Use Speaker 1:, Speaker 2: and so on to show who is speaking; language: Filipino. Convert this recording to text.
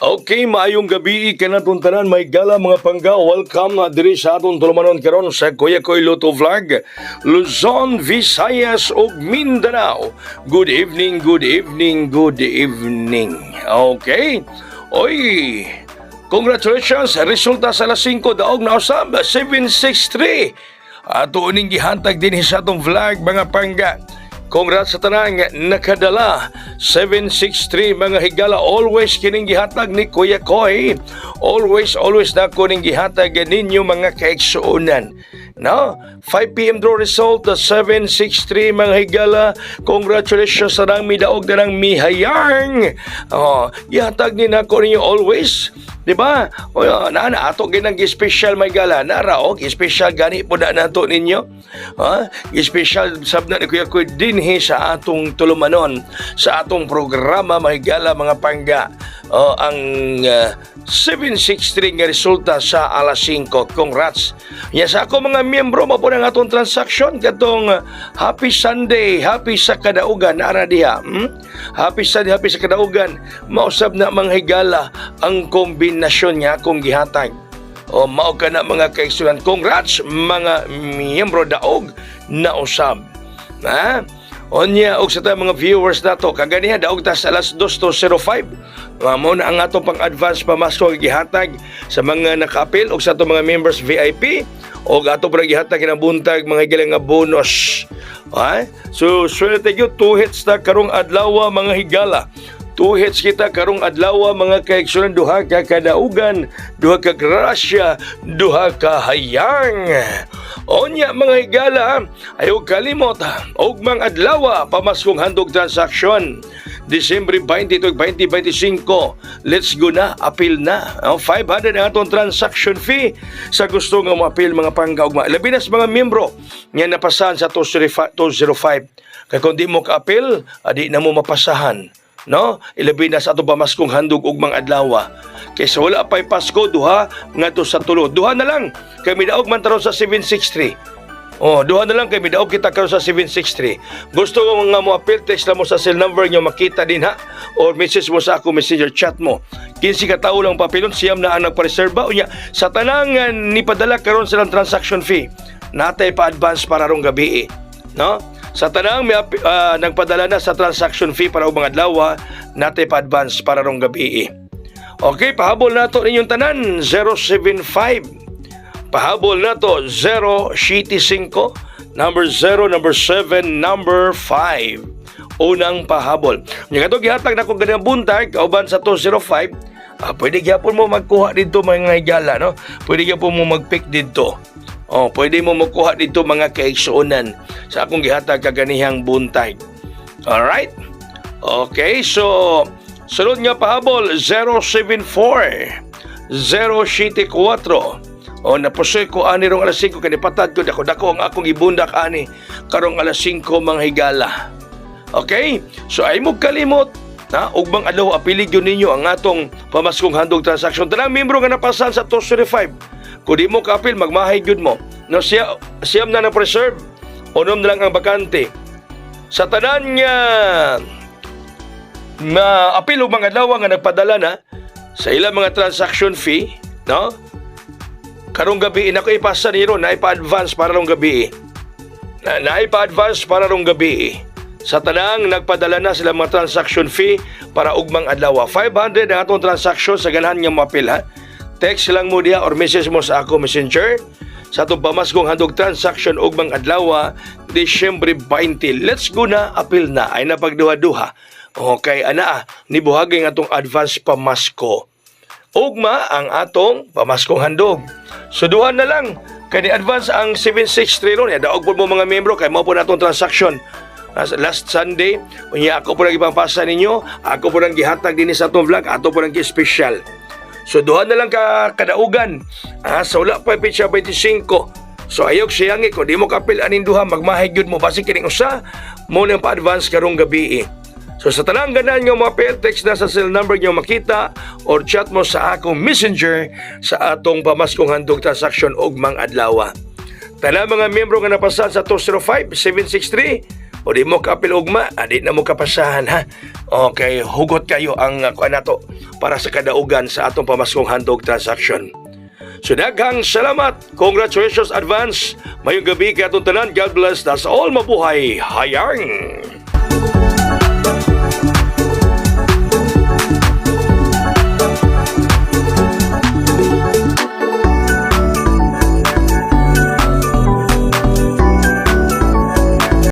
Speaker 1: Okay, maayong gabi kanatong tanan may gala mga pangga. Welcome na diri sa atong tulumanon karon sa Kuya Koy Luto Vlog, Luzon, Visayas ug Mindanao. Good evening, good evening, good evening. Okay. Oy, congratulations sa resulta sa alas 5 daog na usab 763. Ato uning gihantag din sa atong vlog mga pangga. Congrats sa tanang nakadala 763 mga higala. Always kining gihatag ni Kuya Koy. Always na kuning gihatag ninyo mga kaigsuunan. No? 5 p.m. draw result 763 mga higala. Congratulations sa nang midaog na ng mihayang. Gihatag ni nako ninyo always. Diba? O na ato ginang special may gala naraog special gani po na nato ninyo. Special sabna ni Kuya Koy dinhi sa atong tulumanon sa atong programa may gala mga pangga. Ang 763 nga resulta sa alas 5. Congrats. Sa ako mga miyembro mo po ng atong transaction katong Happy Sunday, happy sa kadaugan ara diha. Happy Sunday, happy sa kadaugan. Mausab na mga higala ang kombinasyon niya akong gihatag. Mao ka na mga kaigsunan. Congrats mga miyembro daog na usab. Onya og sa mga viewers nato kaganiha daog ta sa alas 2:05. Mao na ang atong pang-advance pamasko gihatag sa mga naka-appeal og sa atong mga members VIP og ato pa gihatag kinang buntag mga higalang nga bonus. So swerte gyud 2 hits ta karong adlaw mga higala. 2 hits kita karong adlaw mga kaigsunan, duha ka kadaugan, duha ka grasya, duha ka hayang. Onya mga higala, ayaw kalimot og mga adlaw pamaskong handog transaksyon. Disyembre 20 to 2025. Let's go na, appeal na. 500 ang atong transaction fee sa gusto nga ma-appeal mga panggaugma. Labi na sa mga miyembro nga napasahan sa 205. Kaya kung di mo ka-appeal, di na mo mapasahan. No? Ilabi na sa atong pamaskong handog ug mga adlaw. Kaysa wala pa'y Pasko, duha nga to sa tulo. Duha na lang. Kami daog man taron sa 763. Duha na lang kay midaog kita karon sa 763. Gusto ko nga mo appeal, text lang mo sa cell number nyo makita din ha or message mo sa ako messenger chat mo. 15 ka tawo lang papilon siyam na ang nagpareserba unya sa tanang ni padala karon silang transaction fee. Natay pa advance para rong gabi no? Sa tanang may nagpadala na sa transaction fee para og mga adlaw, natay pa advance para rong gabi. Okay, pahabol nato ninyong tanan 075. Pahabol na to 0, City 5, number 0, number 7, number 5. Unang pahabol. Yung ito gihatag na kung ganang buntag, kauban sa 205, pwede gyapon mo magkuha dito mga higala, no? Pwede gyapon mo mag-pick dito. Pwede mo magkuha dito mga kaigsuunan sa akong gihatag kaganihang buntag. Alright? Okay, so sunod nga pahabol 074, 0 City 4. Napusoy ko ani rong alas 5 kanipatad ko dako ang akong ibundak ani karong alas 5 mga higala. Okay? So ay mo kalimot ug bang adlaw apili gyud ninyo ang atong pamaskong handog transaction. Tanang membro nga napasan sa 235. Kung di mo ka-appeal, magmahay gyud mo. No, siyam na na-preserve. Unom na lang ang bakante. Sa tanan nga appeal ug mga adlaw nga nagpadala na sa ilang mga transaction fee, no? Karong gabi, ako ipasa niro na ipa-advance para rong gabi. Na ipa-advance para rong gabi. Sa tanang, nagpadala na sila mga transaction fee para ugmang adlaw. 500 ang atong transaction sa ganahan nga mapil, ha? Text lang mo diha or message mo sa ako messenger sa atong pamaskong handog transaction ugmang adlaw, Disyembre 20. Let's go na, apil na. Ay napagduha-duha. Okay, nibuhagay nga atong advance pamasko. Ugma ang atong pamaskong handog. So duha na lang kay advance ang 763 ron. Daog po mo mga membro kay mao po natong transaction. Last Sunday, unya ako po nang ipapasa ninyo, ako po nang gihatag din sa atong vlog, ato po nang gi-special. So duha na lang kadaugan. Sa wala pa petsa 25. So ayok siyangi ko di mo kapil anin duha magmahay gyud mo basi kining usa mo nang pa-advance karong gabi. So sa tanang ganan nga mga text na sa cell number nyo makita or chat mo sa akong messenger sa atong pamaskong handog transaction og mga adlaw. Tanang mga miyembro nga napasan sa 205-763, O di mo kapil ugma, di na mo kapasahan ha. Okay, hugot kayo ang kuan nato para sa kadaugan sa atong pamaskong handog transaction. So daghang salamat. Congratulations advance. Mayong gabi kay atong tanan. God bless. That's all. Mabuhay. Hayang.